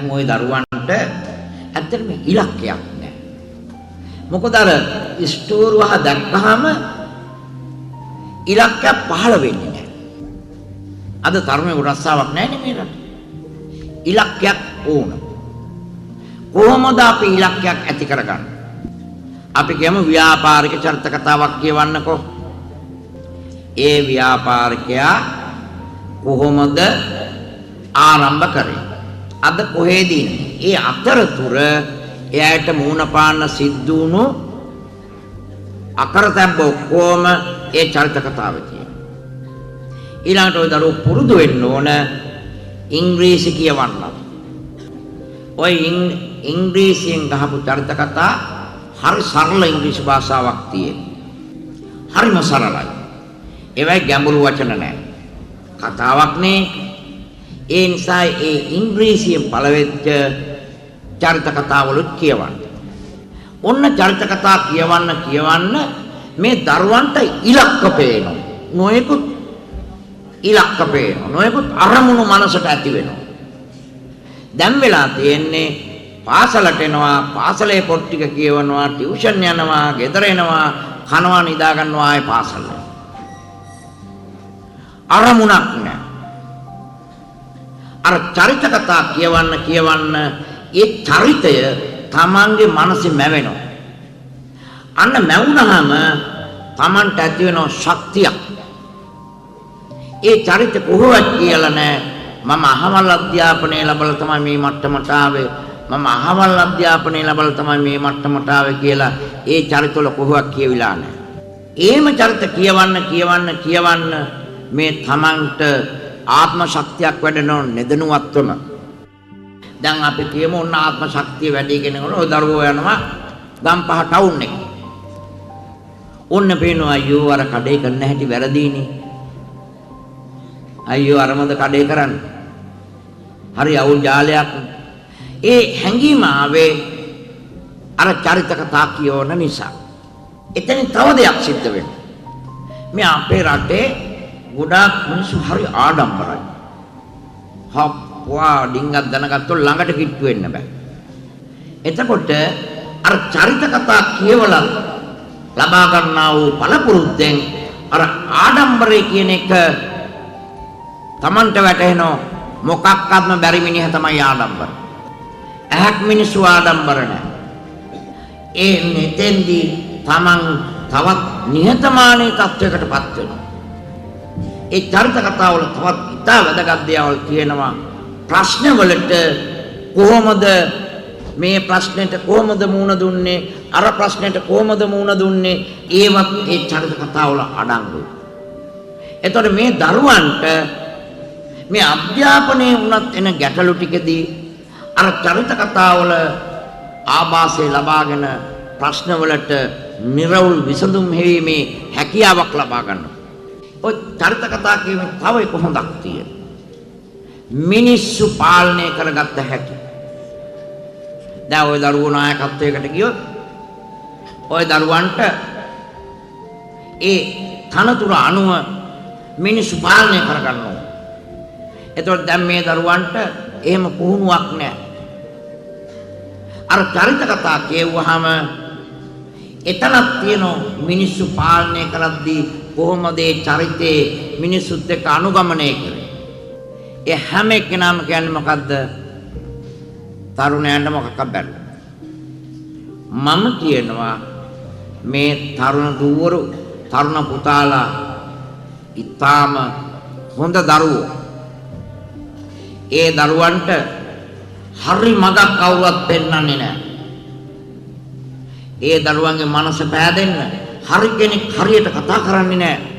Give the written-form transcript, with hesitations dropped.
දැන් ওই දරුවන්ට ඇත්තටම ඉලක්කයක් නැහැ. මොකද අර ස්ටෝර් වහ දැක්කහම ඉලක්කයක් පහළ වෙන්නේ නැහැ. අද තරුණයෙකුට රස්සාවක් නැහැ නේ මේ රටේ. ඉලක්කයක් ඕන. කොහොමද අපි ඉලක්කයක් ඇති කරගන්නේ? අපි කියමු ව්‍යාපාරික චරිත කතාවක් කියවන්නකෝ. ඒ ව්‍යාපාරිකයා කොහොමද ආරම්භ කරේ? අද කොහෙද ඉන්නේ? ඒ අතරතුර එයාට මූණ පාන්න සිද්ධ වුණු අකරතැබ්බ ඔක්කොම ඒ චරිත කතාවේ තියෙනවා. ඊළඟට ඔය දරුවෝ පුරුදු වෙන්න ඕන ඉංග්‍රීසි කියවන්න. ඔය ඉංග්‍රීසියෙන් ගහපු චරිත කතා හරි සරල ඉංග්‍රීසි භාෂාවක් තියෙන. හරිම සරලයි. ඒවයි ගැඹුරු වචන නැහැ. කතාවක් නේ. ඒ නිසා ඒ ඉංග්‍රීසියෙන් පළවෙච්ච චරිත කතාවලුත් කියවන්න. ඔන්න චරිත කතා කියවන්න මේ දරුවන්ට ඉලක්ක පේනවා. නොයෙකුත් ඉලක්ක පේනවා. නොයෙකුත් අරමුණු මනසට ඇති වෙනවා. දැන් වෙලා තියෙන්නේ පාසලට එනවා, පාසලේ පොත් ටික කියවනවා, ටියුෂන් යනවා, ගෙදර එනවා, කනවා, නිදා ගන්නවා, ආයේ පාසල. අරමුණක් නැහැ. අර චරිත කතා කියවන්න ඒ චරිතය තමන්ගේ මනසේ මැවෙනවා. අන්න මැවුනහම තමන්ට ඇති වෙන ශක්තියක්. ඒ චරිත කොහොමද කියලා නෑ. මම අහවල් අධ්‍යාපනය ලැබලා තමයි මේ මට්ටමට ආවේ. මම අහවල් අධ්‍යාපනය ලැබලා තමයි මේ මට්ටමට ආවේ කියලා ඒ චරිතවල කොහොමද කියවිලා නෑ. ඒම චරිත කියවන්න මේ තමන්ට ආත්ම ශක්තියක් වැඩෙනව නෙදනුවත්වම. දැන් අපි කියමු ඔන්න ආත්ම ශක්තිය වැඩි කෙනෙකුට ඔය දරුවෝ යනවා ගම්පහ ටවුන් එක. ඔන්න පේනවා අයියෝ අර කඩේ කරන්න හැටි වැරදීනේ. අයියෝ අරමද කඩේ කරන්නේ. හරි අවුල් ජාලයක්. ඒ හැඟීම ආවේ අර චරිත කතා කියවන නිසා. එතනින් තව දෙයක් සිද්ධ වෙනවා. මේ අපේ රටේ ගොඩාක් මිනිස්සු හරි ආඩම්බරයි. හප්පුවා ඩිංගක් දැනගත්තොත් ළඟට කිට්ටු වෙන්න බෑ. එතකොට අර චරිත කතා කියවලා ලබා ගන්නා වූ පළපුරුද්දෙන් අර ආඩම්බරය කියන එක Tamanට වැටෙනවා. මොකක්වත්ම බැරි මිනිහ තමයි ආඩම්බර. ඇහක් මිනිස්සු ආඩම්බර නැහැ. ඒ නෙතෙන්දී Taman තවත් නිහතමානී තත්වයකටපත් වෙනවා. ඒ චරිත කතාවල තවත් ඉතා වැදගත් දේවල් කියනවා. ප්‍රශ්න වලට කොහොමද මේ ප්‍රශ්නෙට කොහොමද මුහුණ දුන්නේ, අර ප්‍රශ්නෙට කොහොමද මුහුණ දුන්නේ, ඒවත් ඒ චරිත කතාවල අඩංගුයි. එතකොට මේ දරුවන්ට මේ අධ්‍යාපනයේ වුණත් එන ගැටලු ටිකදී අර චරිත කතාවල ආభాසය ලබාගෙන ප්‍රශ්න වලට නිර්වුල් විසඳුම් හේීමේ හැකියාවක් ලබා ගන්නවා. ඔය චරිත කතා කියමින් තව එක හොඳක් තියෙනවා. මිනිස්සු පාලනය කරගත්ත හැකි. දැන් ওই දරුවෝ නායකත්වයකට ගියොත් ওই දරුවන්ට ඒ තනතුර අනුව මිනිස්සු පාලනය කරගන්නවා. එතකොට දැන් මේ දරුවන්ට එහෙම පුහුණුවක් නැහැ. අර චරිත කතා කියවුවාම එතනක් තියෙන මිනිස්සු පාලනය කරද්දී කොහොමද ඒ චරිතේ මිනිස්සුත් එක්ක අනුගමනය කරන්නේ? ඒ හැම කෙනාම කියන්නේ මොකද්ද? තරුණයන්ට මොකක්ද බැරි. මම කියනවා මේ තරුණ දුවරු, තරුණ පුතාලා ඊටාම හොඳ දරුවෝ. ඒ දරුවන්ට හරි මගක් කවුරුවත් පෙන්වන්නේ නැහැ. ඒ දරුවන්ගේ මනස පෑදෙන්න හරි කෙනෙක් හරියට කතා කරන්නේ නැහැ.